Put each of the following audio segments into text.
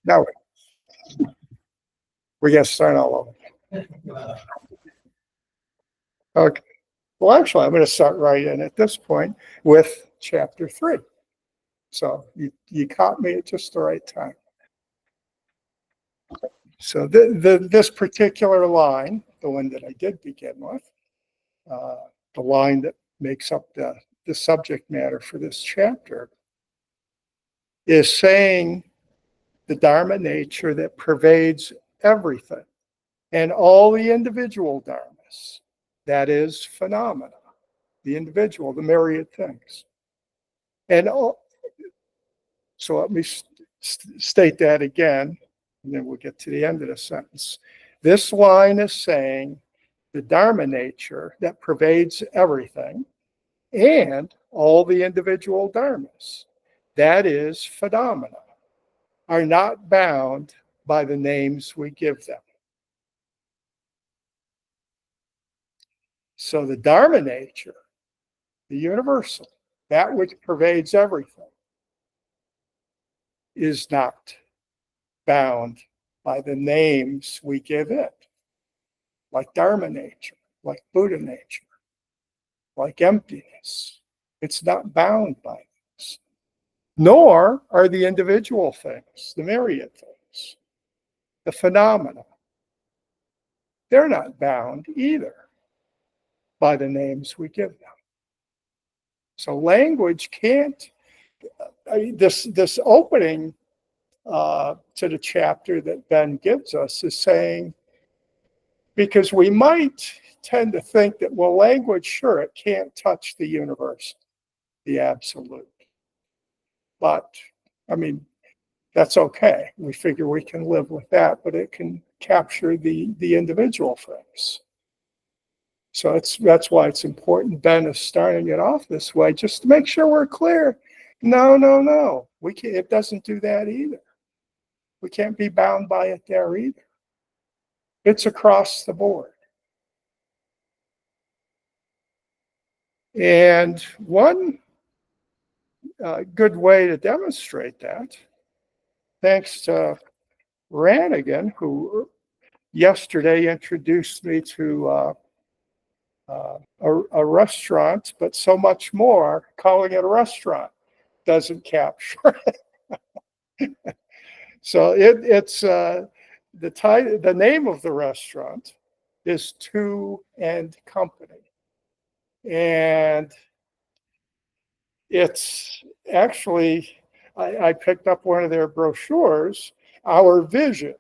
Now we got to start all over. Okay. Well, actually, I'm going to start right in at this point with chapter 3. So you caught me at just the right time. So this particular line, the one that I did begin with, the line that makes up the subject matter for this chapter, is saying the Dharma nature that pervades everything and all the individual dharmas, that is phenomena, the individual, the myriad things. And so let me state that again, and then we'll get to the end of the sentence. This line is saying the Dharma nature that pervades everything and all the individual dharmas, that is phenomena, are not bound by the names we give them. So the Dharma nature, the universal, that which pervades everything, is not bound by the names we give it, like Dharma nature, like Buddha nature, like emptiness. It's not bound by this. Nor are the individual things, the myriad things, the phenomena. They're not bound either by the names we give them. So language can't, this opening to the chapter that Ben gives us is saying, because we might tend to think that, well, language, sure, it can't touch the universal, the absolute. But, I mean, that's okay. We figure we can live with that, but it can capture the individual things. So that's why it's important Ben is starting it off this way, just to make sure we're clear. No. We can't, it doesn't do that either. We can't be bound by it there either. It's across the board. And one good way to demonstrate that, thanks to Rannigan, who yesterday introduced me to a restaurant, but so much more, calling it a restaurant doesn't capture it. So it's the name of the restaurant is Two and Company. And it's actually, I picked up one of their brochures. Our vision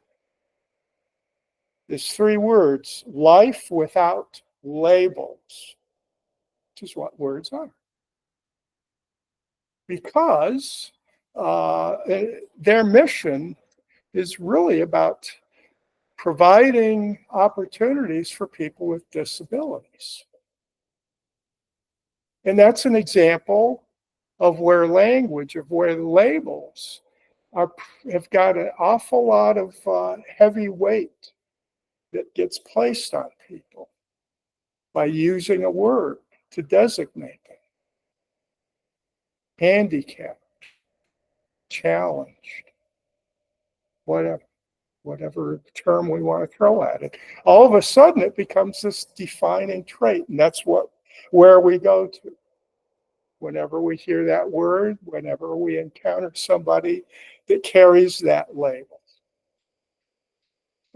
is 3 words: life without labels, which is what words are. Because their mission is really about providing opportunities for people with disabilities. And that's an example of where language, of where the labels have got an awful lot of heavy weight that gets placed on people by using a word to designate them. Handicapped, challenged, whatever term we want to throw at it. All of a sudden it becomes this defining trait, and that's where we go to. Whenever we hear that word, whenever we encounter somebody that carries that label.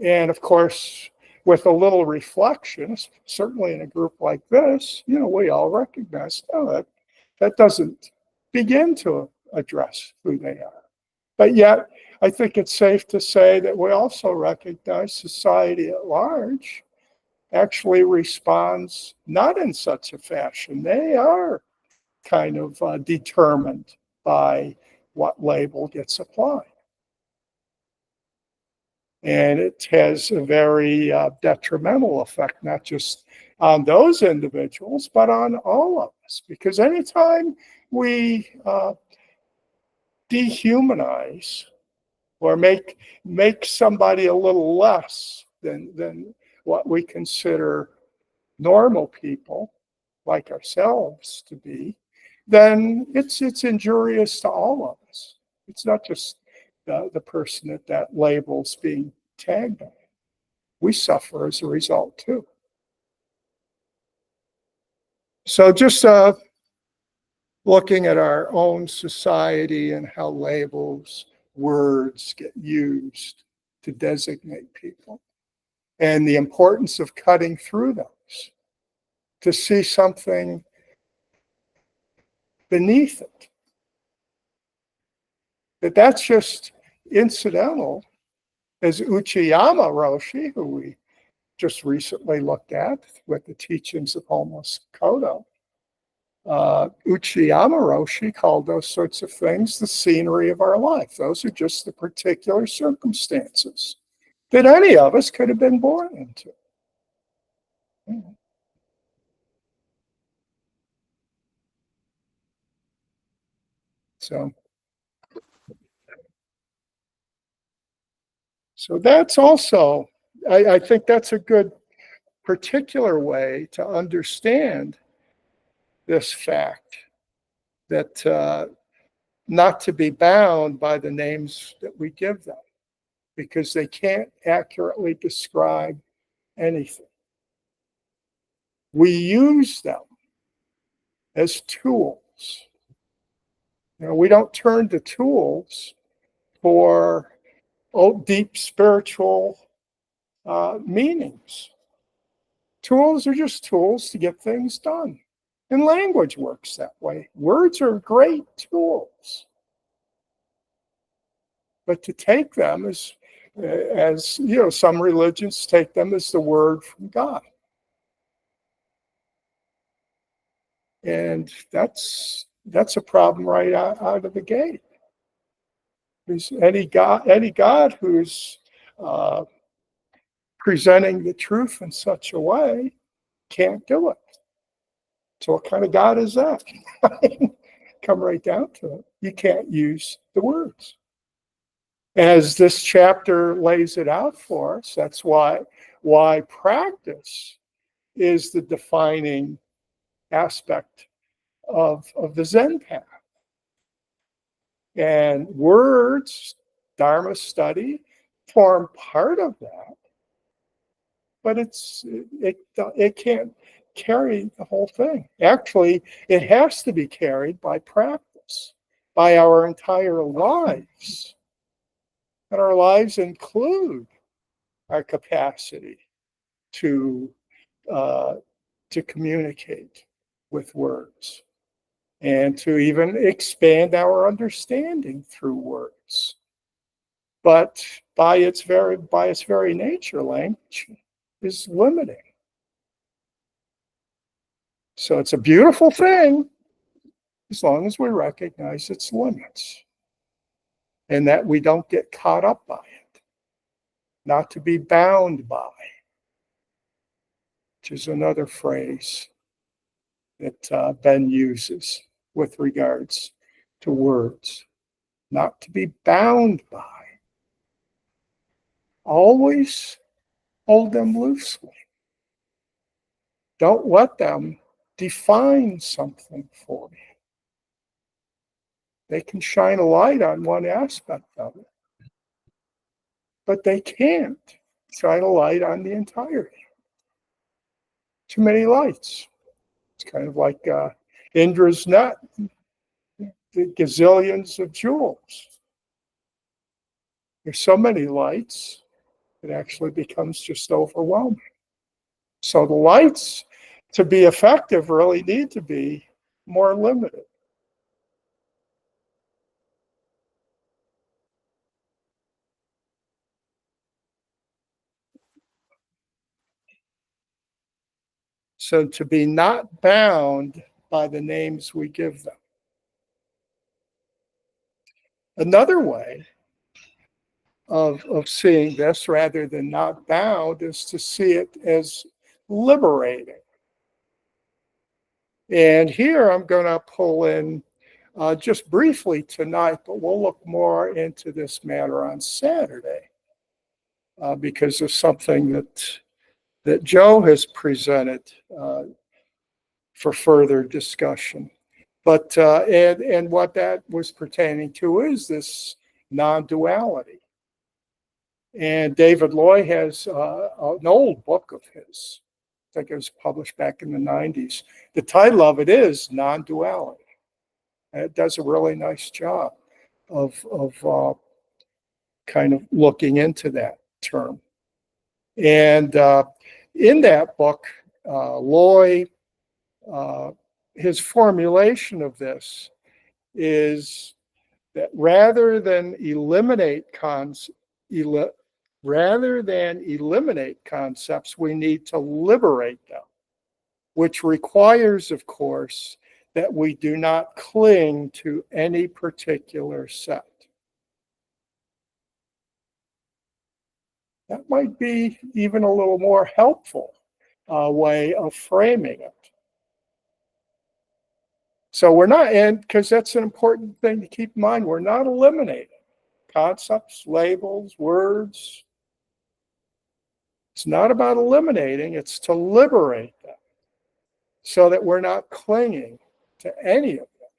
And of course, with a little reflection, certainly in a group like this, we all recognize, that doesn't begin to address who they are. But yet, I think it's safe to say that we also recognize society at large actually responds not in such a fashion. They are kind of determined by what label gets applied. And it has a very detrimental effect, not just on those individuals, but on all of us. Because anytime we dehumanize or make somebody a little less than what we consider normal people, like ourselves, to be, then it's injurious to all of us. It's not just the person that label's being tagged on. We suffer as a result too. So just looking at our own society and how labels, words get used to designate people, and the importance of cutting through those to see something beneath it. That's just incidental, as Uchiyama Roshi, who we just recently looked at with the teachings of Homeless Kodo, Uchiyama Roshi called those sorts of things the scenery of our life. Those are just the particular circumstances that any of us could have been born into. So that's also, I think that's a good particular way to understand this fact that not to be bound by the names that we give them, because they can't accurately describe anything. We use them as tools. We don't turn to tools for deep spiritual meanings. Tools are just tools to get things done. And language works that way. Words are great tools. But to take them as some religions take them as the word from God. And that's a problem right out of the gate. Because any God who's presenting the truth in such a way can't do it. So what kind of God is that? Come right down to it. You can't use the words. As this chapter lays it out for us, that's why practice is the defining aspect of the Zen path. And words, Dharma study, form part of that, but it can't carry the whole thing. Actually, it has to be carried by practice, by our entire lives. And our lives include our capacity to communicate with words and to even expand our understanding through words. But by its very nature, language is limiting. So it's a beautiful thing as long as we recognize its limits and that we don't get caught up by it, not to be bound by, which is another phrase that Ben uses with regards to words, not to be bound by. Always hold them loosely. Don't let them define something for you. They can shine a light on one aspect of it, but they can't shine a light on the entirety. Too many lights. It's kind of like Indra's net, the gazillions of jewels. There's so many lights, it actually becomes just overwhelming. So the lights, to be effective, really need to be more limited. So to be not bound by the names we give them. Another way of seeing this, rather than not bound, is to see it as liberating. And here I'm going to pull in just briefly tonight, but we'll look more into this matter on Saturday because of something that Joe has presented for further discussion. But and what that was pertaining to is this non-duality. And David Loy has an old book of his. I think it was published back in the 90s. The title of it is Non-Duality. And it does a really nice job of kind of looking into that term. And in that book, Loy, his formulation of this is that rather than eliminate concepts, we need to liberate them, which requires, of course, that we do not cling to any particular set. That might be even a little more helpful way of framing it. So we're not, and because that's an important thing to keep in mind, we're not eliminating concepts, labels, words. It's not about eliminating, it's to liberate them so that we're not clinging to any of them.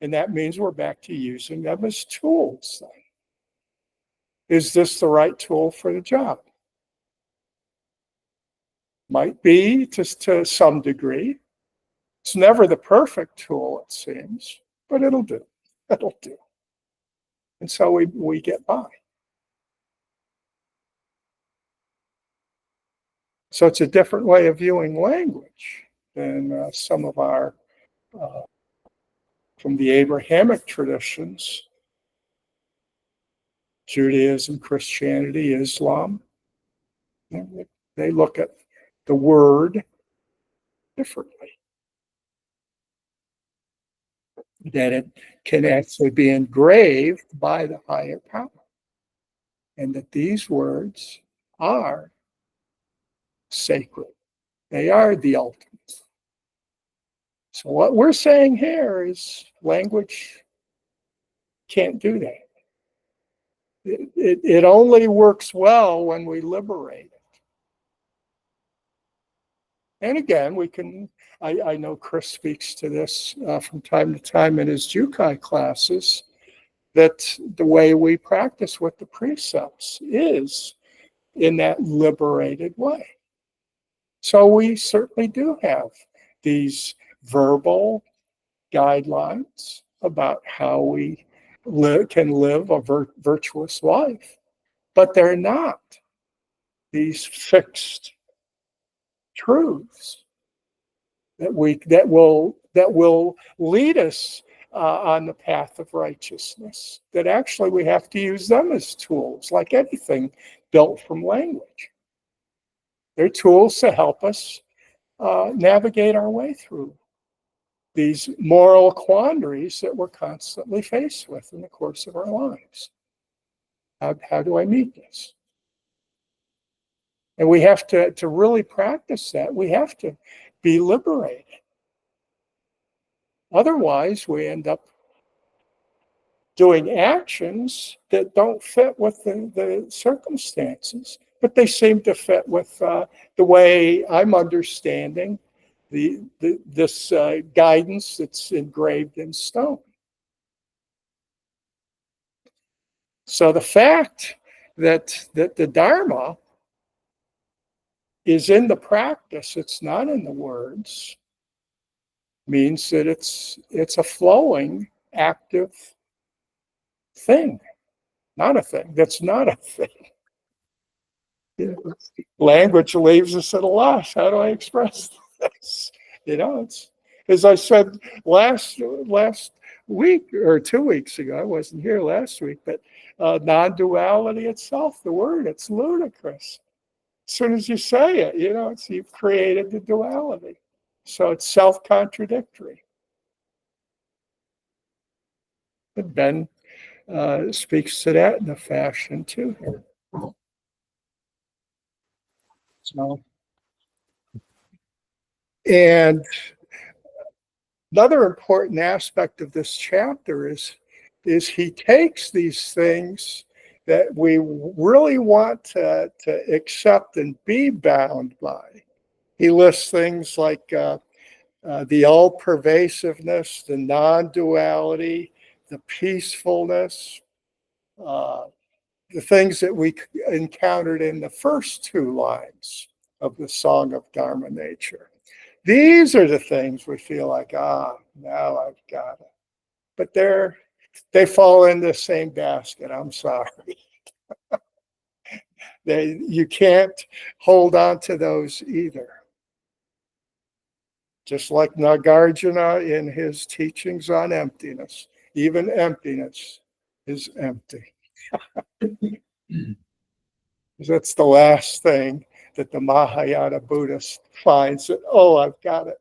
And that means we're back to using them as tools then. Is this the right tool for the job? Might be to some degree. It's never the perfect tool, it seems, but it'll do. It'll do. And so we get by. So it's a different way of viewing language than some of our, from the Abrahamic traditions, Judaism, Christianity, Islam. They look at the word differently. That it can actually be engraved by the higher power. And that these words are sacred. They are the ultimate. So what we're saying here is language can't do that. It only works well when we liberate it. And again, we can, I know Chris speaks to this from time to time in his Jukai classes, that the way we practice with the precepts is in that liberated way. So we certainly do have these verbal guidelines about how we can live a virtuous life, but they're not these fixed truths that will lead us on the path of righteousness. That actually we have to use them as tools, like anything built from language. They're tools to help us navigate our way through these moral quandaries that we're constantly faced with in the course of our lives. How do I meet this? And we have to really practice that. We have to be liberated. Otherwise, we end up doing actions that don't fit with the circumstances, but they seem to fit with the way I'm understanding this guidance that's engraved in stone. So the fact that the Dharma is in the practice, it's not in the words, means that it's a flowing, active thing, not a thing. That's not a thing. Language leaves us at a loss. How do I express this? It's, as I said last week or 2 weeks ago, I wasn't here last week, but non-duality itself, the word, it's ludicrous. As soon as you say it, you've created the duality. So it's self-contradictory. But Ben speaks to that in a fashion too here. So, and another important aspect of this chapter is he takes these things that we really want to accept and be bound by. He lists things like the all-pervasiveness, the non-duality, the peacefulness, the things that we encountered in the first two lines of the Song of Dharma Nature. These are the things we feel like, now I've got it. But they fall in the same basket. I'm sorry. You can't hold on to those either. Just like Nagarjuna in his teachings on emptiness, even emptiness is empty. That's the last thing that the Mahayana Buddhist finds that, I've got it.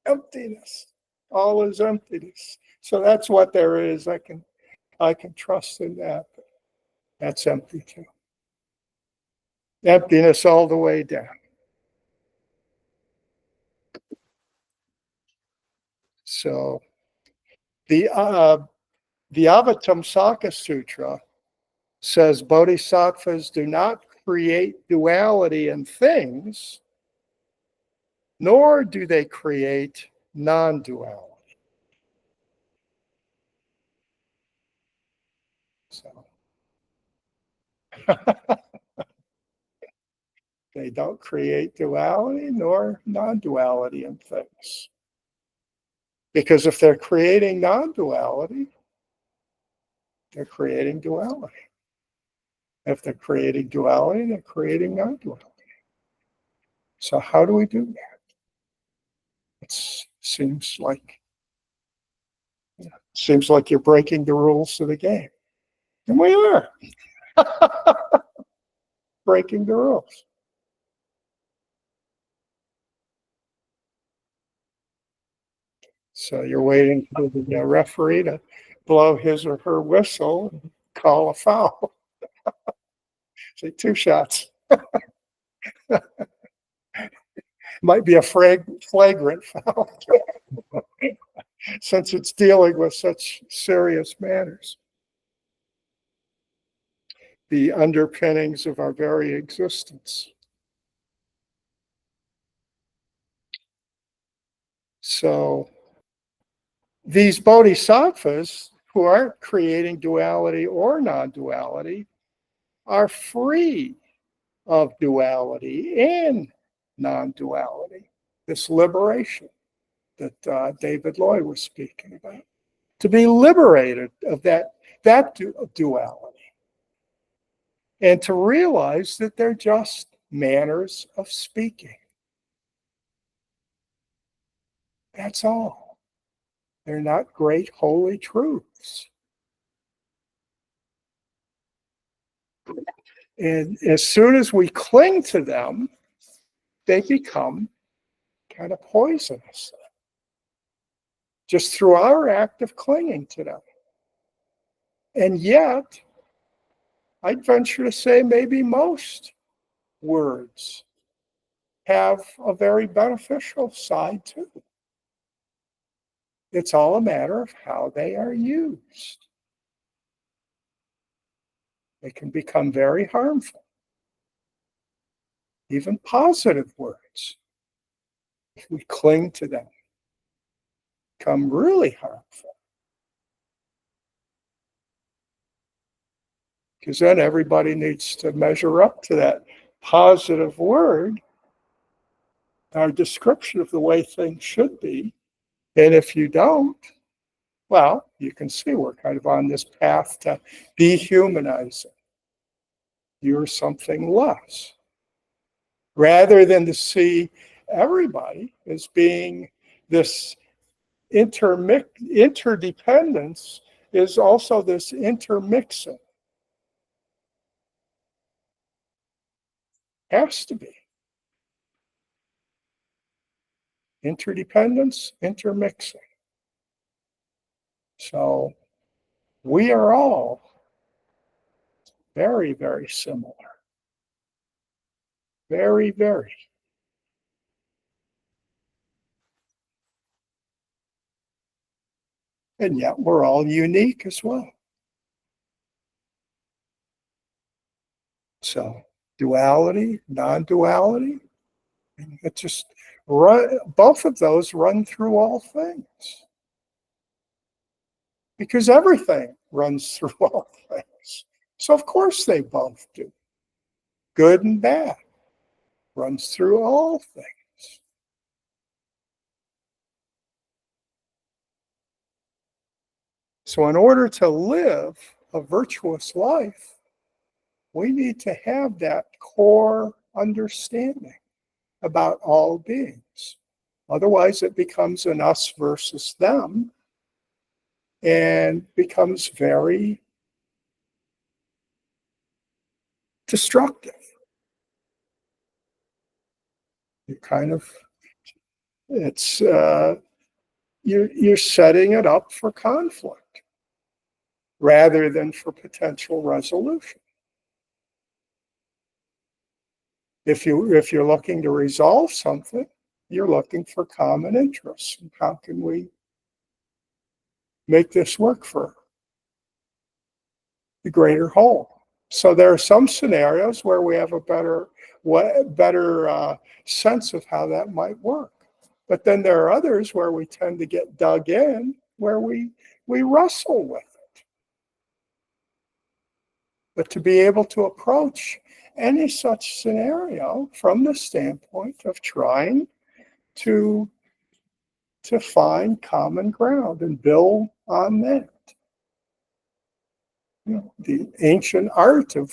Emptiness. All is emptiness. So that's what there is. I can trust in that. That's empty too. Emptiness all the way down. So the Avatamsaka Sutra says bodhisattvas do not create duality in things, nor do they create non-duality. So they don't create duality nor non-duality in things. Because if they're creating non-duality, they're creating duality. If they're creating duality, they're creating non-duality. So how do we do that? It seems like you're breaking the rules of the game. And we are. Breaking the rules. So you're waiting for the referee to blow his or her whistle and call a foul. Say 2 shots. Might be a flagrant foul since it's dealing with such serious matters. The underpinnings of our very existence. So these bodhisattvas who aren't creating duality or non-duality are free of duality and non-duality, this liberation that David Lloyd was speaking about. To be liberated of that duality and to realize that they're just manners of speaking. That's all. They're not great holy truths. And as soon as we cling to them, they become kind of poisonous, just through our act of clinging to them. And yet, I'd venture to say maybe most words have a very beneficial side too. It's all a matter of how they are used. They can become very harmful. Even positive words, if we cling to them, become really harmful. Because then everybody needs to measure up to that positive word, our description of the way things should be. And if you don't, well, you can see we're kind of on this path to dehumanizing. You're something less. Rather than to see everybody as being this interdependence is also this intermixing. Has to be. Interdependence, intermixing. So we are all very, very similar. Very, very. And yet we're all unique as well. So duality, non-duality, it just both of those run through all things. Because everything runs through all things. So of course they both do. Good and bad runs through all things. So in order to live a virtuous life, we need to have that core understanding about all beings. Otherwise, it becomes an us versus them and becomes very destructive. You kind of, it's, you're setting it up for conflict rather than for potential resolution. If you're looking to resolve something, you're looking for common interests. And how can we make this work for the greater whole? So there are some scenarios where we have a better sense of how that might work. But then there are others where we tend to get dug in, where we wrestle with it. But to be able to approach any such scenario from the standpoint of trying to find common ground and build on that. You know, the ancient art of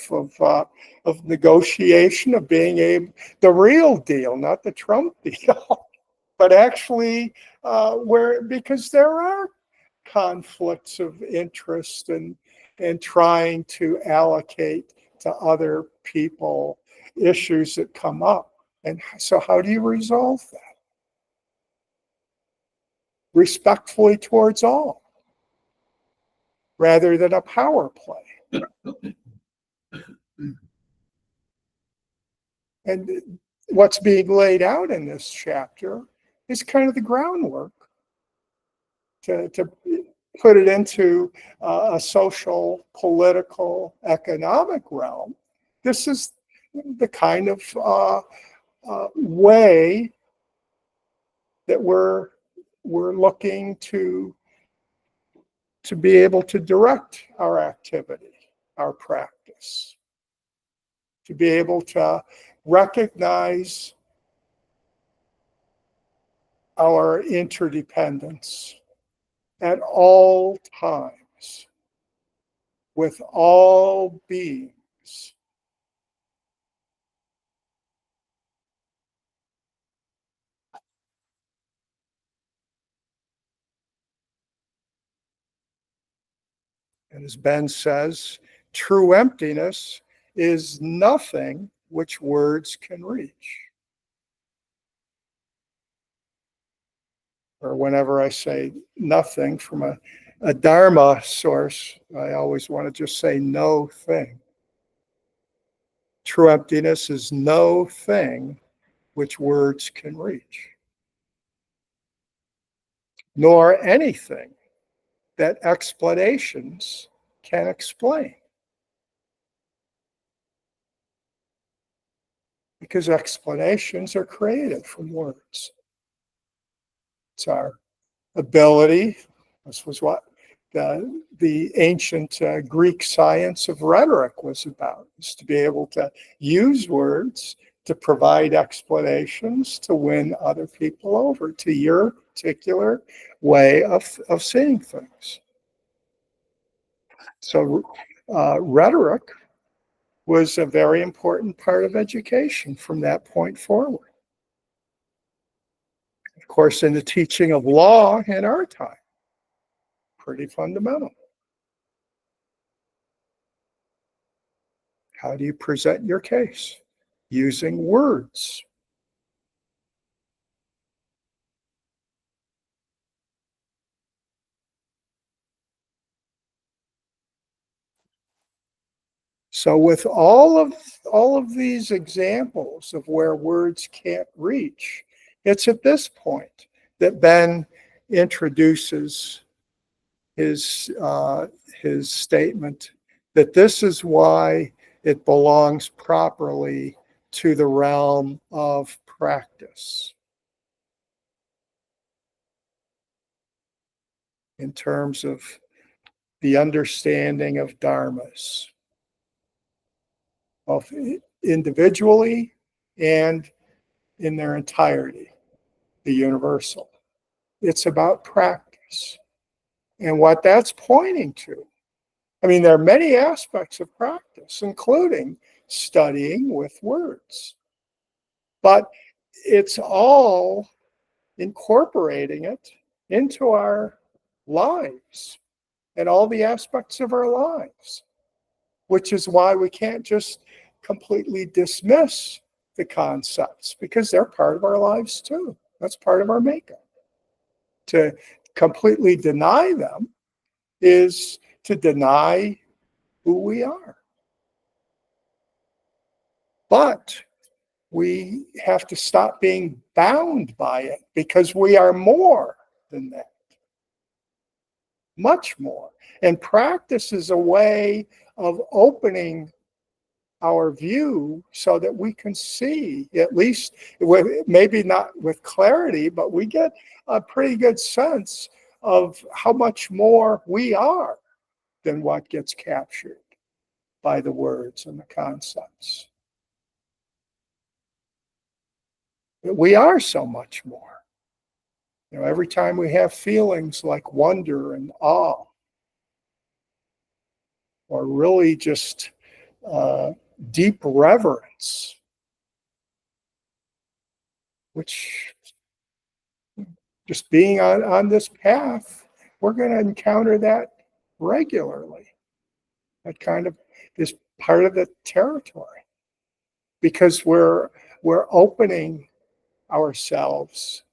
negotiation, of being the real deal, not the Trump deal, but actually because there are conflicts of interest and trying to allocate to other people issues that come up. And so how do you resolve that? Respectfully towards all, rather than a power play. And what's being laid out in this chapter is kind of the groundwork to put it into a social, political, economic realm. This is the kind of way that we're looking to be able to direct our activity, our practice, to be able to recognize our interdependence at all times with all beings. And as Ben says, true emptiness is nothing which words can reach. Or whenever I say nothing from a Dharma source, I always want to just say no thing. True emptiness is no thing which words can reach, nor anything that explanations can explain. Because explanations are created from words. It's our ability, this was what the ancient Greek science of rhetoric was about, is to be able to use words to provide explanations to win other people over to your particular way of seeing things. So rhetoric was a very important part of education from that point forward. Of course, in the teaching of law in our time, pretty fundamental. How do you present your case? Using words. So with all of these examples of where words can't reach, it's at this point that Ben introduces his statement that this is why it belongs properly to the realm of practice in terms of the understanding of dharmas. both individually and in their entirety, the universal. It's about practice. And what that's pointing to, I mean, there are many aspects of practice, including studying with words, but it's all incorporating it into our lives and all the aspects of our lives, which is why we can't just completely dismiss the concepts, because they're part of our lives too. That's part of our makeup. To completely deny them is to deny who we are. But we have to stop being bound by it, because we are more than that. Much more. And practice is a way of opening our view so that we can see, at least maybe not with clarity, but we get a pretty good sense of how much more we are than what gets captured by the words and the concepts. We are so much more. You know, every time we have feelings like wonder and awe, or really just deep reverence, which just being on this path, we're going to encounter that regularly. That kind of is part of the territory, because we're opening ourselves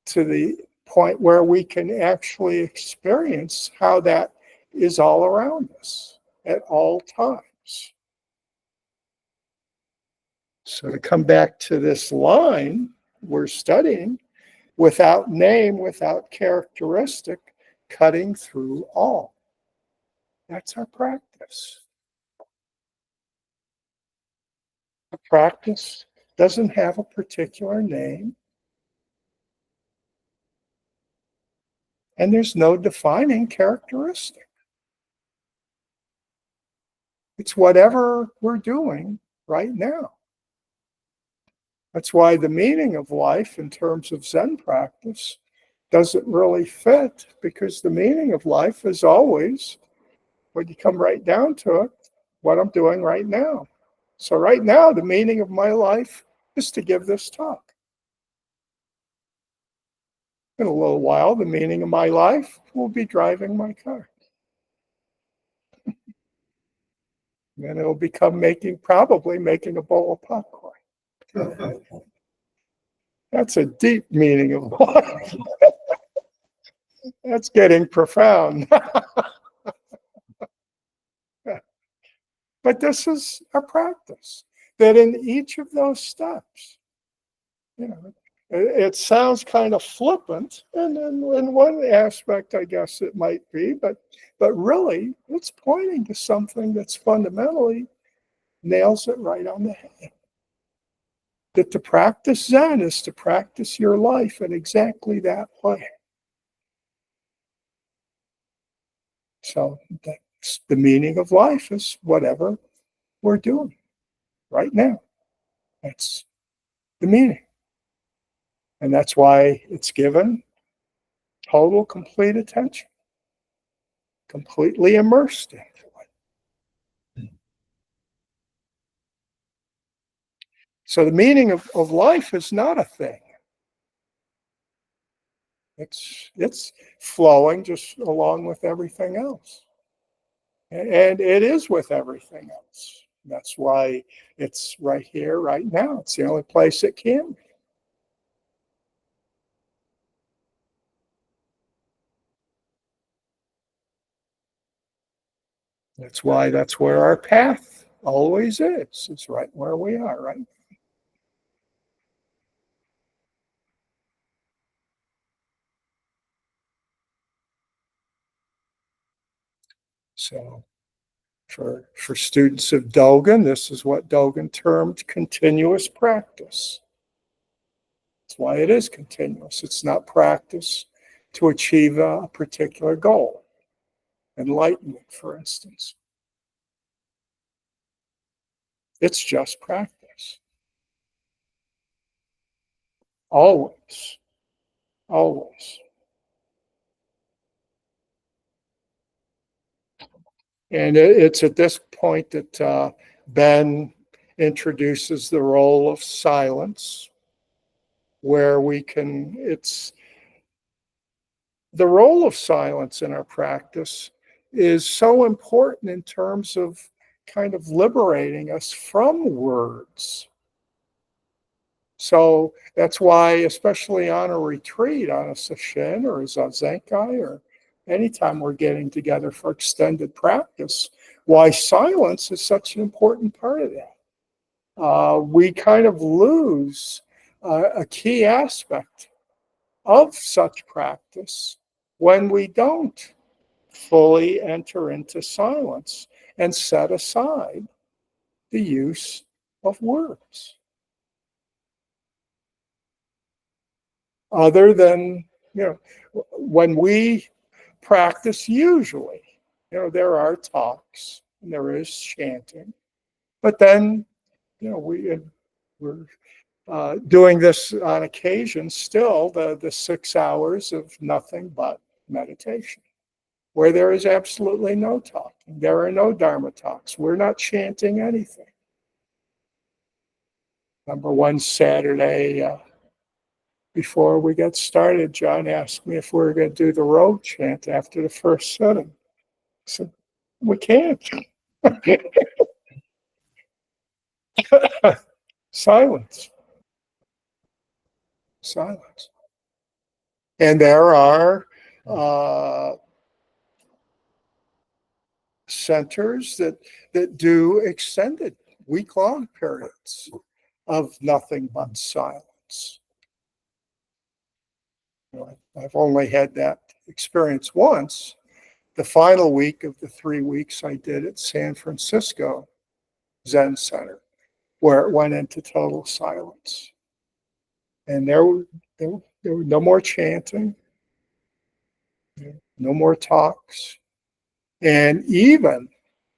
to the point where we can actually experience how that is all around us at all times. So to come back to this line we're studying, without name, without characteristic, cutting through all. That's our practice. A practice doesn't have a particular name, and there's no defining characteristic. It's whatever we're doing right now. That's why the meaning of life in terms of Zen practice doesn't really fit, because the meaning of life is always, when you come right down to it, what I'm doing right now. So right now, the meaning of my life is to give this talk. In a little while, the meaning of my life will be driving my car. Then it'll become probably making a bowl of popcorn. That's a deep meaning of life. That's getting profound. But this is a practice that in each of those steps, you know, it sounds kind of flippant, and in one aspect, I guess it might be, but really, it's pointing to something that's fundamentally nails it right on the head. That to practice Zen is to practice your life in exactly that way. So that's the meaning of life, is whatever we're doing right now. That's the meaning. And that's why it's given total, complete attention, completely immersed into it. So the meaning of life is not a thing. It's flowing just along with everything else. And it is with everything else. That's why it's right here, right now. It's the only place it can be. That's where our path always is. It's right where we are, right? So for students of Dogen, this is what Dogen termed continuous practice. That's why it is continuous. It's not practice to achieve a particular goal, enlightenment, for instance. It's just practice. Always. Always. And it's at this point that Ben introduces the role of silence, where it's the role of silence in our practice is so important in terms of kind of liberating us from words. So that's why, especially on a retreat, on a sesshin or a zazenkai, or anytime we're getting together for extended practice, why silence is such an important part of that. We kind of lose a key aspect of such practice when we don't fully enter into silence and set aside the use of words. Other than, when we practice, usually, there are talks and there is chanting, but then, we're doing this on occasion still, the 6 hours of nothing but meditation, where there is absolutely no talking. There are no Dharma talks. We're not chanting anything. Remember one Saturday before we got started, John asked me if we were going to do the road chant after the first sitting. I said, we can't. Silence. Silence. And there are centers that do extended week-long periods of nothing but silence. I've only had that experience once. The final week of the 3 weeks I did at San Francisco Zen Center, where it went into total silence. And there were no more chanting, no more talks. And even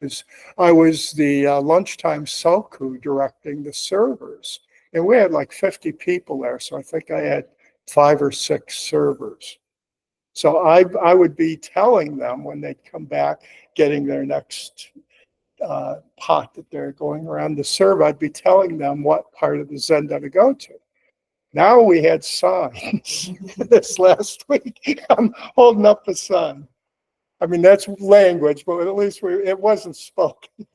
as I was the lunchtime soku directing the servers, and we had like 50 people there, so I think I had 5 or 6 servers. So I would be telling them when they'd come back, getting their next pot that they're going around to serve, I'd be telling them what part of the Zenda to go to. Now we had signs. This last week, I'm holding up a sign. I mean, that's language, but at least it wasn't spoken.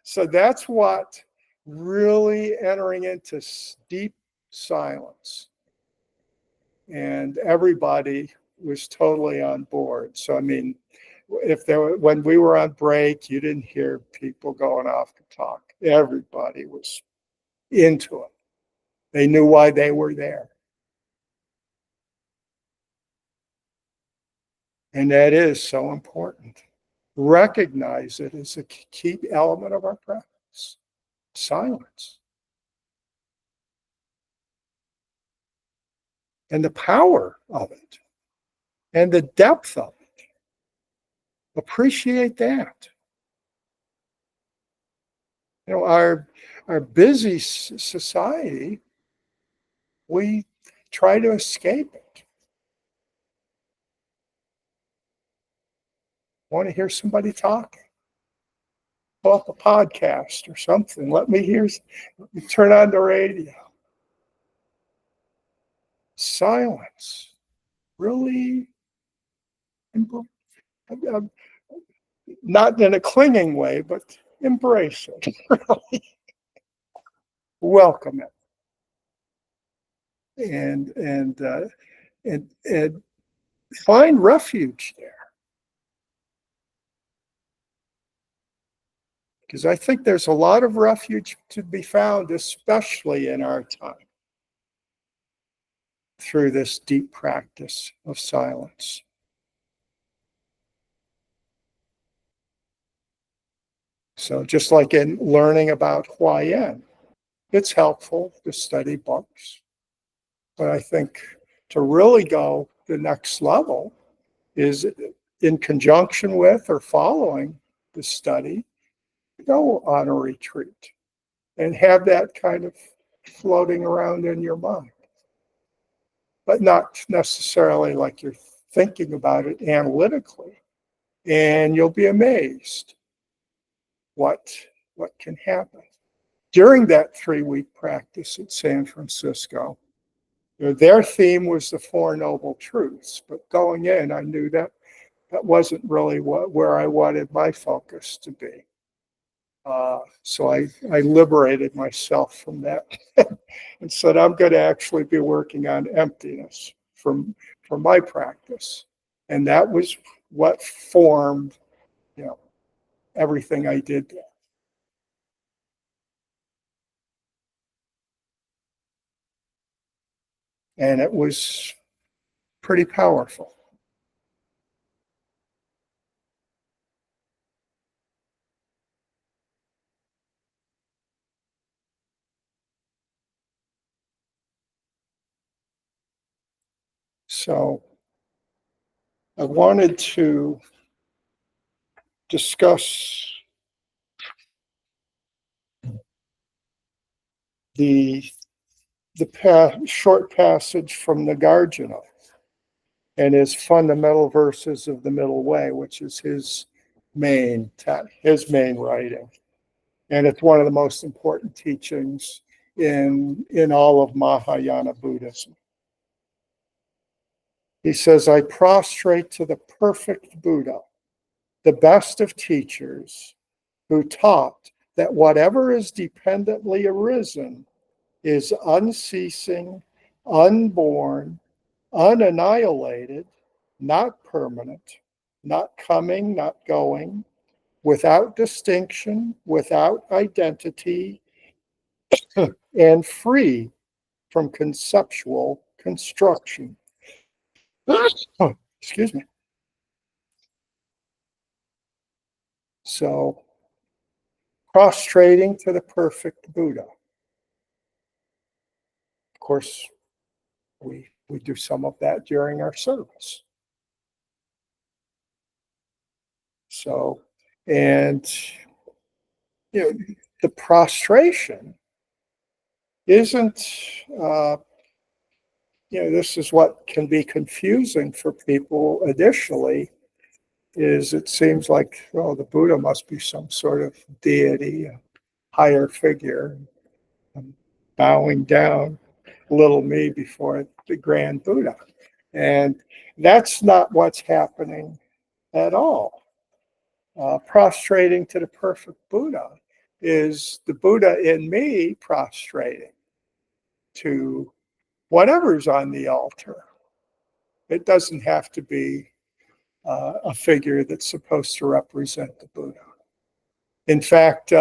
So that's what really entering into deep silence. And everybody was totally on board. So, I mean, when we were on break, you didn't hear people going off to talk. Everybody was into it. They knew why they were there. And that is so important. Recognize it as a key element of our practice. Silence. And the power of it. And the depth of it. Appreciate that. Our busy society, we try to escape it. Want to hear somebody talking? Pull up a podcast or something. Let me turn on the radio. Silence. Really, not in a clinging way, but embrace it. Really. Welcome it. And find refuge there. Because I think there's a lot of refuge to be found, especially in our time, through this deep practice of silence. So just like in learning about Huayan, it's helpful to study books. But I think to really go the next level is in conjunction with or following the study, go on a retreat and have that kind of floating around in your mind, but not necessarily like you're thinking about it analytically. And you'll be amazed what can happen. During that 3-week practice at San Francisco, their theme was the Four Noble Truths, but going in, I knew that wasn't really where I wanted my focus to be. So I liberated myself from that and said, I'm going to actually be working on emptiness for my practice. And that was what formed, everything I did there. And it was pretty powerful. So I wanted to discuss the short passage from Nagarjuna and his fundamental verses of the middle way, which is his main writing. And it's one of the most important teachings in all of Mahayana Buddhism. He says, I prostrate to the perfect Buddha, the best of teachers, who taught that whatever is dependently arisen is unceasing, unborn, unannihilated, not permanent, not coming, not going, without distinction, without identity, and free from conceptual construction. Oh, excuse me. So, prostrating to the perfect Buddha. Of course, we do some of that during our service. So, and the prostration isn't, this is what can be confusing for people additionally, is it seems like, the Buddha must be some sort of deity, a higher figure. I'm bowing down little me before the grand Buddha. And that's not what's happening at all. Prostrating to the perfect Buddha is the Buddha in me prostrating to whatever's on the altar. It doesn't have to be a figure that's supposed to represent the Buddha. In fact,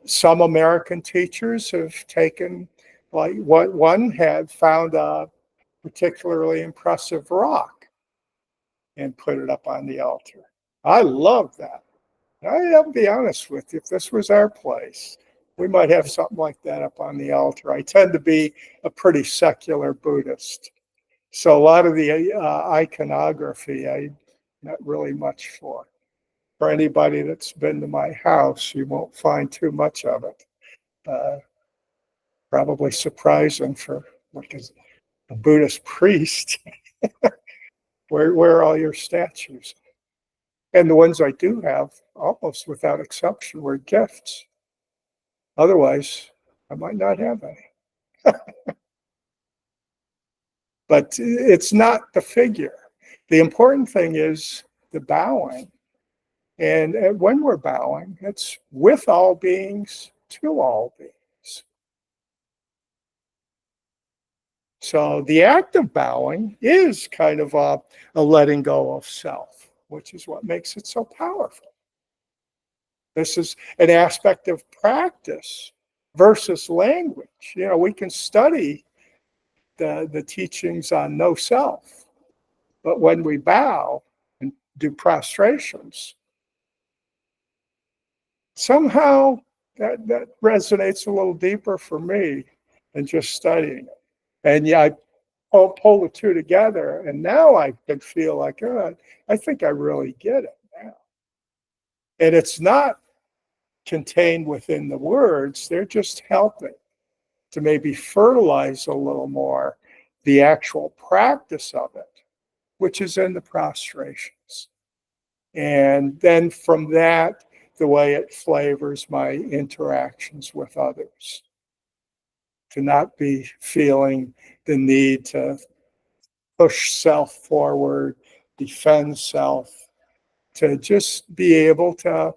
some American teachers have taken, like one had found a particularly impressive rock and put it up on the altar. I love that. I'll be honest with you, if this was our place, we might have something like that up on the altar. I tend to be a pretty secular Buddhist. So a lot of the iconography, I'm not really much for. For anybody that's been to my house, you won't find too much of it. Probably surprising for like a Buddhist priest. Where are all your statues? And the ones I do have, almost without exception, were gifts. Otherwise, I might not have any. But it's not the figure. The important thing is the bowing. And when we're bowing, it's with all beings to all beings. So the act of bowing is kind of a letting go of self, which is what makes it so powerful. This is an aspect of practice versus language. We can study the teachings on no self, but when we bow and do prostrations, somehow that resonates a little deeper for me than just studying it. And yeah, I pull the two together, and now I can feel like, I think I really get it now. And it's not contained within the words, they're just helping to maybe fertilize a little more the actual practice of it, which is in the prostrations. And then from that, the way it flavors my interactions with others. To not be feeling the need to push self forward, defend self, to just be able to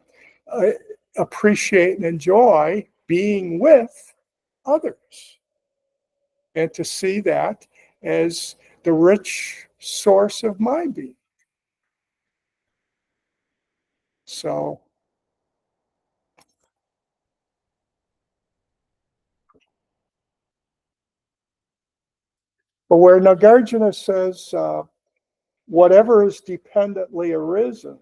uh, appreciate and enjoy being with others, and to see that as the rich source of my being. So, but where Nagarjuna says, whatever is dependently arisen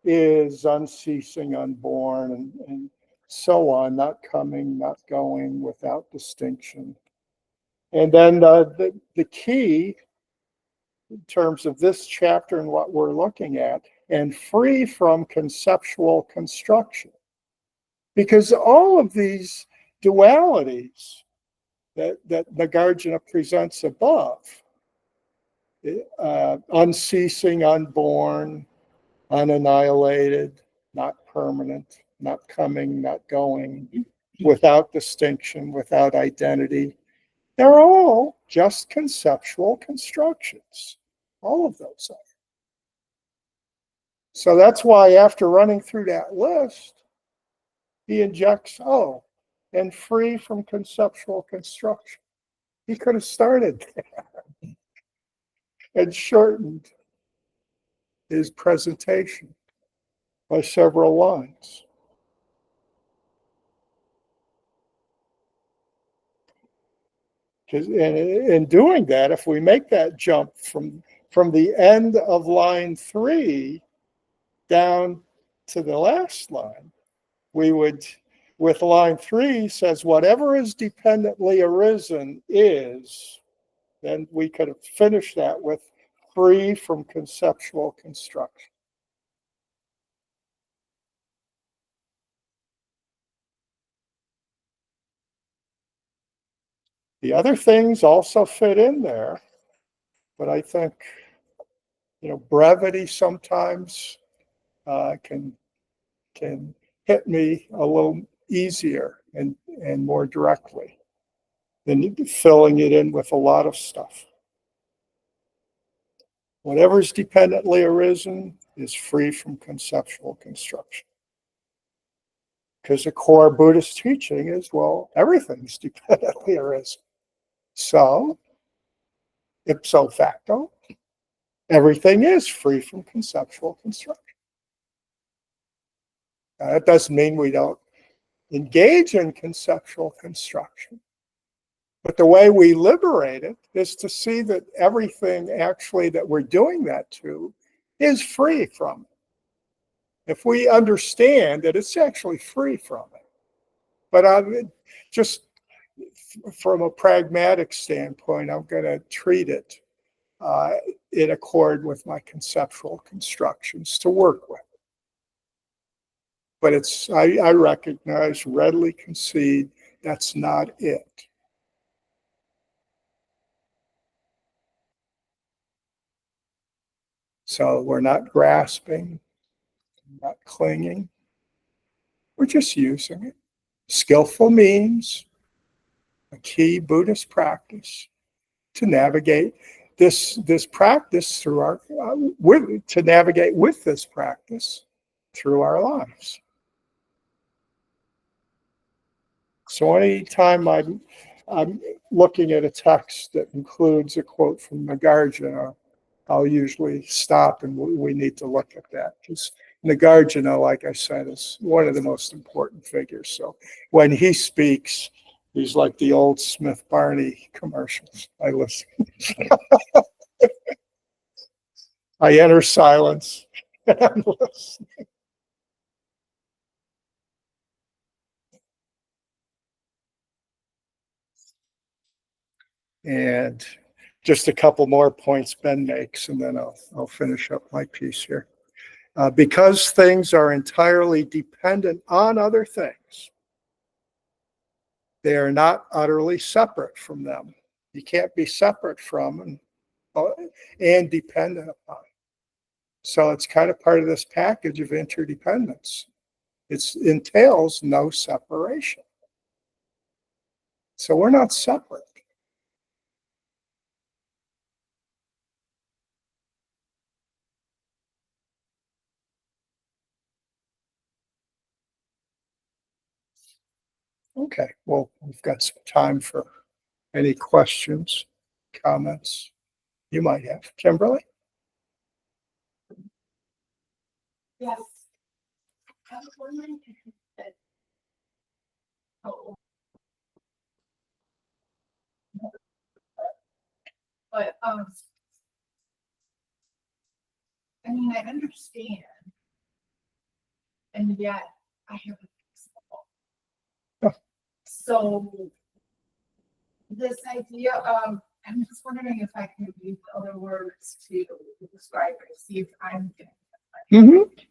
is unceasing, unborn, and so on, not coming, not going, without distinction. And then the key in terms of this chapter and what we're looking at, and free from conceptual construction. Because all of these dualities that Nagarjuna presents above, unceasing, unborn, unannihilated, not permanent, not coming, not going, without distinction, without identity, they're all just conceptual constructions. All of those are. So that's why after running through that list, he injects, and free from conceptual construction. He could have started there and shortened his presentation by several lines. And in doing that, if we make that jump from the end of line 3 down to the last line, we would, with line 3 says, whatever is dependently arisen is, then we could have finished that with free from conceptual construction. The other things also fit in there, but I think, brevity sometimes can hit me a little easier and more directly than filling it in with a lot of stuff. Whatever's dependently arisen is free from conceptual construction. Because the core Buddhist teaching is, well, everything's dependently arisen. So, ipso facto, everything is free from conceptual construction. Now, that doesn't mean we don't engage in conceptual construction. But the way we liberate it is to see that everything actually that we're doing that to is free from it. If we understand that it's actually free from it. But just from a pragmatic standpoint, I'm going to treat it in accord with my conceptual constructions to work with. But I recognize, readily concede, that's not it. So we're not grasping, not clinging. We're just using it. Skillful means, a key Buddhist practice to navigate this practice through our to navigate with this practice through our lives. So anytime I'm looking at a text that includes a quote from Nagarjuna, I'll usually stop and we need to look at that, because Nagarjuna, like I said, is one of the most important figures. So when he speaks, he's like the old Smith Barney commercials. I listen. I enter silence and I'm listening. And just a couple more points Ben makes, and then I'll finish up my piece here. Because things are entirely dependent on other things, they are not utterly separate from them. You can't be separate from and dependent upon. So it's kind of part of this package of interdependence. It entails no separation. So we're not separate. Okay, well, we've got some time for any questions, comments you might have. Kimberly? Yes. I was wondering if you could, oh, but I mean, I understand, and yet I have a principle. Yeah. So this idea of, I'm just wondering if I could use other words to describe it, see if I'm getting it.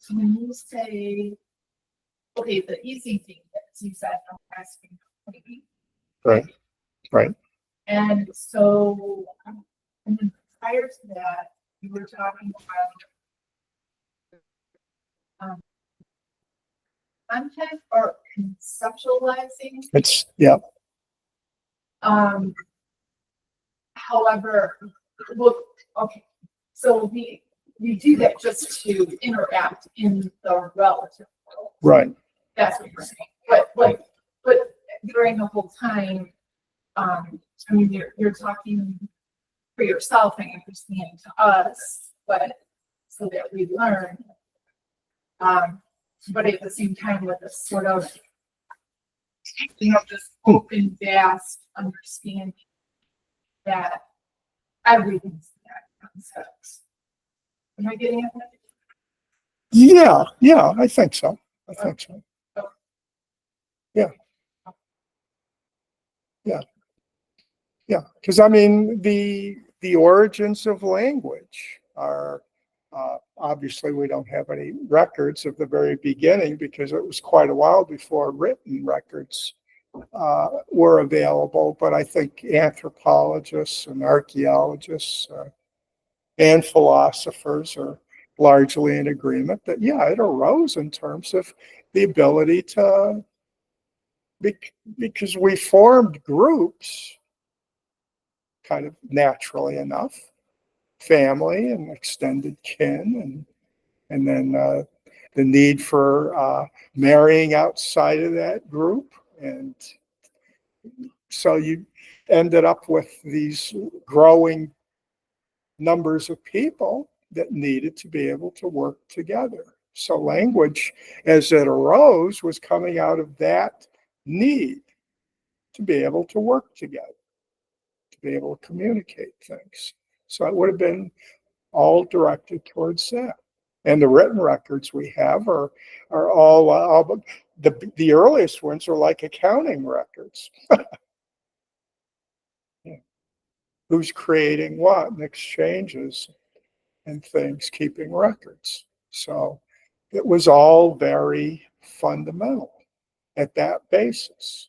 So when you say, okay, the easy thing is you said I'm asking completely. Right. And so, and then prior to that, you were talking about content or conceptualizing. Yeah. However, look, okay, so we do that just to interact in the relative world. Right. That's what you're saying. But during the whole time, I mean, you're talking for yourself and you're listening to us, but so that we learn. But at the same time, with a sort of, this open, vast understanding that everything's that concept. Am I getting it? Yeah, I think so. Yeah, because I mean, the origins of language are obviously we don't have any records of the very beginning because it was quite a while before written records were available. But I think anthropologists and archaeologists and philosophers are largely in agreement that, yeah, it arose in terms of the ability to, because we formed groups kind of naturally enough, family and extended kin, and then the need for marrying outside of that group. And so you ended up with these growing numbers of people that needed to be able to work together. So language, as it arose, was coming out of that need to be able to work together, to be able to communicate things. So it would have been all directed towards that. And the written records we have are all the earliest ones are like accounting records. Yeah. Who's creating what and exchanges and things, keeping records. So it was all very fundamental at that basis.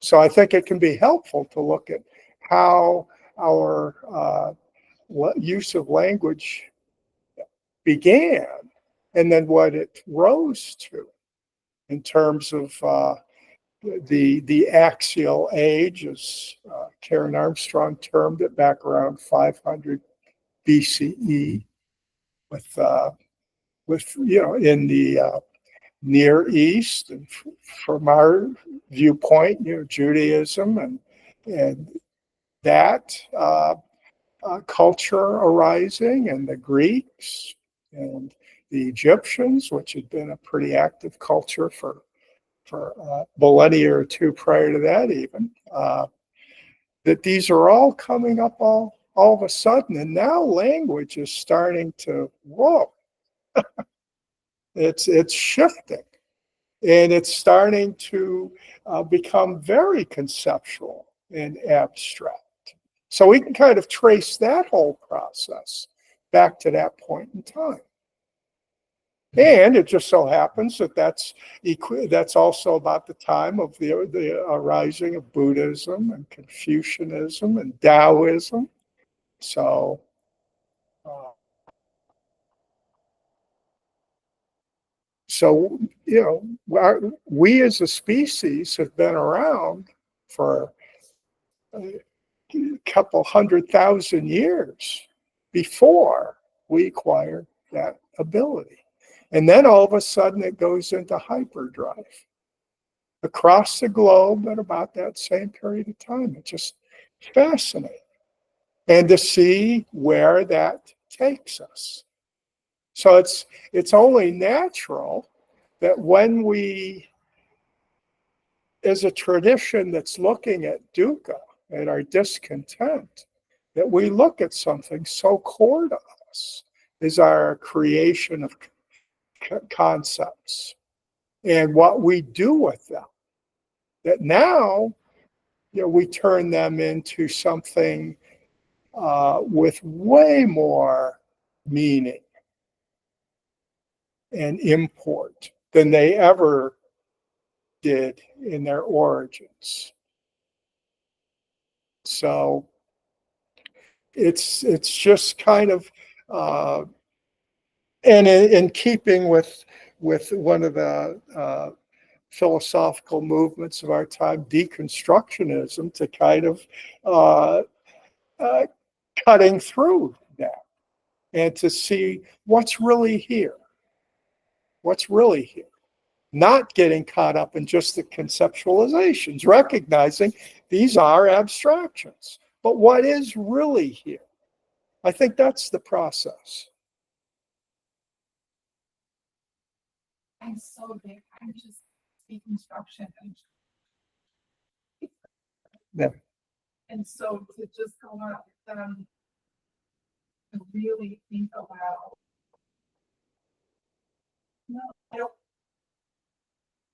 So I think it can be helpful to look at how our use of language began and then what it rose to in terms of the axial age, as Karen Armstrong termed it back around 500 BCE, with in the Near East, and from our viewpoint, Judaism and that culture arising, and the Greeks and the Egyptians, which had been a pretty active culture for a millennia or two prior to that, even that these are all coming up all of a sudden, and now language is starting to it's shifting, and it's starting to become very conceptual and abstract. So we can kind of trace that whole process back to that point in time. And it just so happens that that's also about the time of the arising of Buddhism and Confucianism and Taoism. So, we as a species have been around for a couple 100,000 years before we acquired that ability. And then all of a sudden it goes into hyperdrive across the globe at about that same period of time. It's just fascinating. And to see where that takes us. So it's only natural that when we, as a tradition that's looking at dukkha and our discontent, that we look at something so core to us is our creation of concepts and what we do with them. That now, we turn them into something with way more meaning and import than they ever did in their origins. So it's just kind of, and in keeping with one of the philosophical movements of our time, deconstructionism, to kind of cutting through that and to see what's really here. What's really here. Not getting caught up in just the conceptualizations, recognizing these are abstractions. But what is really here? I think that's the process. I'm so big. I'm just deconstruction. Yeah. And so to just go out with them and really think about, no, I don't.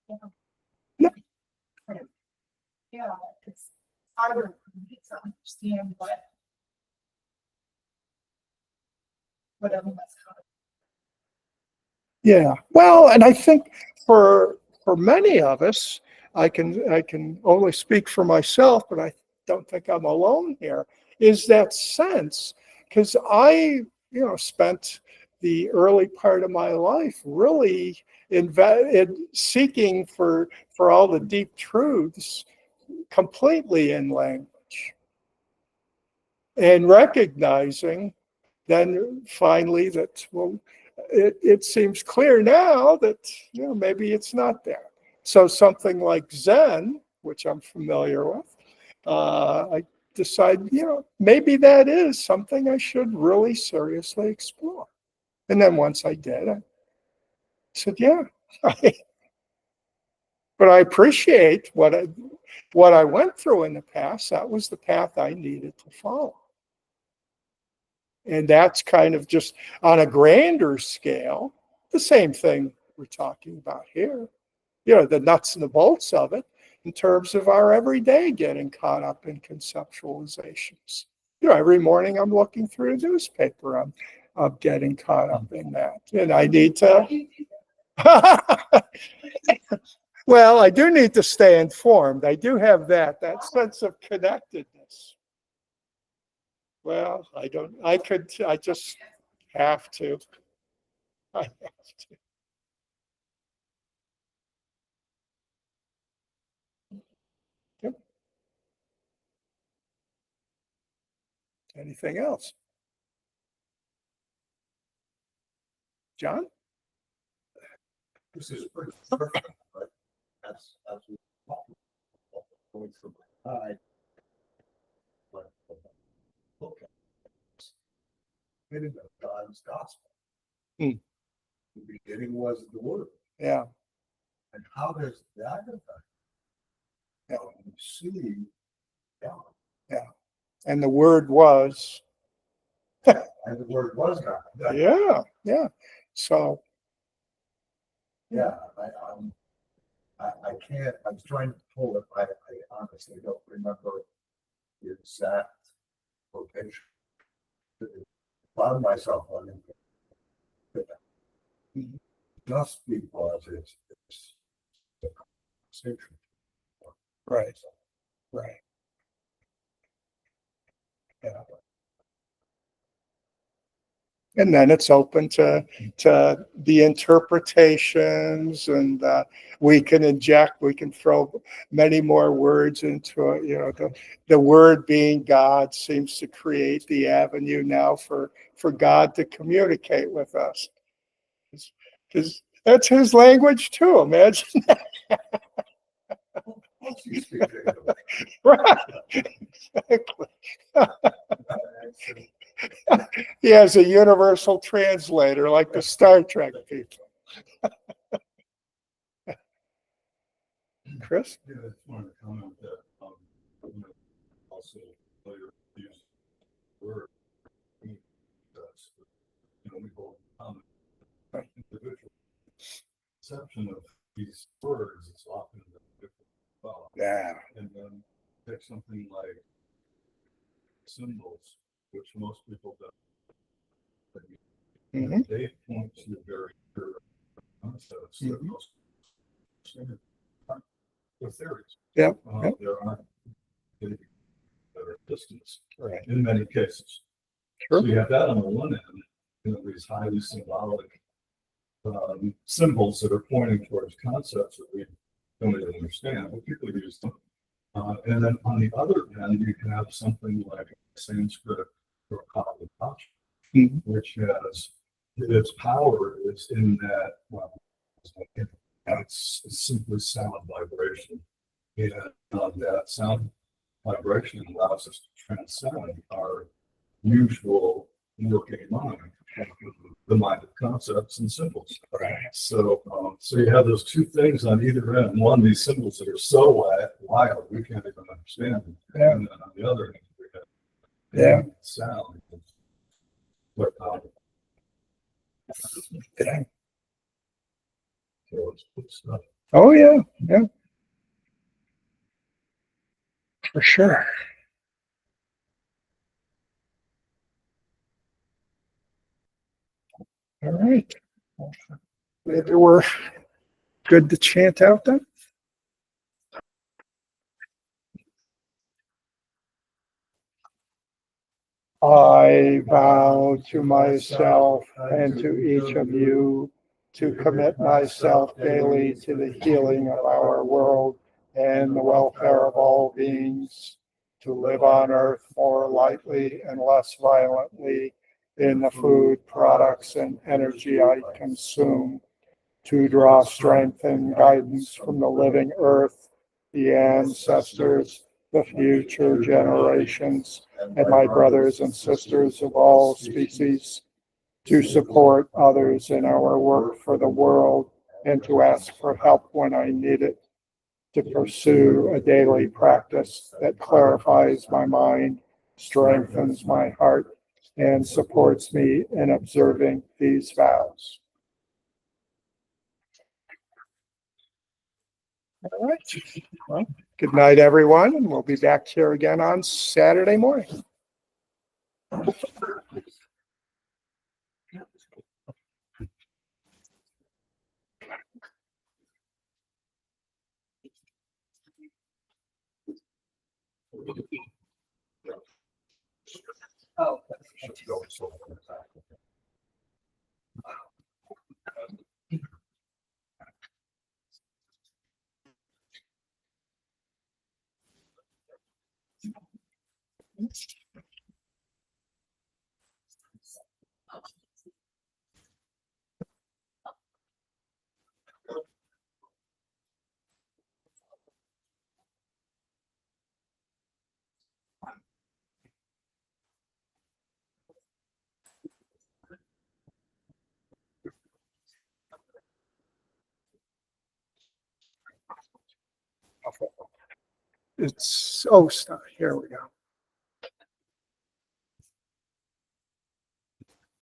No. Yeah, it's harder for me to understand what everyone's coming. Yeah. Well, and I think for many of us, I can only speak for myself, but I don't think I'm alone here, is that sense, because I, spent the early part of my life really in seeking for all the deep truths completely in language and recognizing then finally that, well, it seems clear now that maybe it's not there. So something like Zen, which I'm familiar with, I decide maybe that is something I should really seriously explore. And then once I did, I said, yeah. But I appreciate what I went through in the past. That was the path I needed to follow. And that's kind of just on a grander scale, the same thing we're talking about here. The nuts and the bolts of it in terms of our everyday getting caught up in conceptualizations. Every morning I'm looking through a newspaper. I'm getting caught up in that. And I need to... Well, I do need to stay informed. I do have that sense of connectedness. Well, I just have to. I have to. Yep. Anything else? John? This is pretty perfect, but that's going through my eye. But look at it in God's gospel. Hmm. The beginning was the word. Yeah. And how does that affect? Yeah. You see, yeah. Yeah. And the word was. And the word was God. Yeah. Yeah. So. Yeah, I can't. I was trying to pull it. I honestly don't remember the exact location. found myself wondering, Mhm. just because it's a conversation. Right. Right. Yeah. And then it's open to the interpretations, and we can throw many more words into it. The word being God seems to create the avenue now for God to communicate with us, because that's his language too. Imagine. Once you speak English, Right. Exactly. He has a universal translator like the Star Trek people. Chris? Yeah, I just wanted to comment that, also later use word, because, we hold common individual conception of these words, it's often different as well. Yeah. And then take something like symbols, which most people don't. Mhm. They point to very clear concepts that Mhm. most they're theories. Yep. Yep. There aren't any that are distance Right. in many cases. Sure. So you have that on the one end, these highly symbolic symbols that are pointing towards concepts that we don't even understand, but people use them. And then on the other end, you can have something like Sanskrit or Kali, Mhm. which has its power is in that, well, it's simply sound vibration. And that sound vibration allows us to transcend our usual working mind, the mind of concepts and symbols. Right. So, so you have those two things on either end. One, these symbols that are so wild we can't even understand them. Yeah. And then on the other end, we have Yeah. sound. But, Yeah. so it's good stuff. Oh yeah. Yeah. For sure. All right. Maybe we're good to chant out then. I vow to myself and to each of you to commit myself daily to the healing of our world and the welfare of all beings, to live on earth more lightly and less violently in the food, products, and energy I consume, to draw strength and guidance from the living earth, the ancestors, the future generations, and my brothers and sisters of all species, to support others in our work for the world, and to ask for help when I need it, to pursue a daily practice that clarifies my mind, strengthens my heart, and supports me in observing these vows. All right. Well, good night, everyone, and we'll be back here again on Saturday morning. Oh. should go so far. It's, oh, stop. Here we go.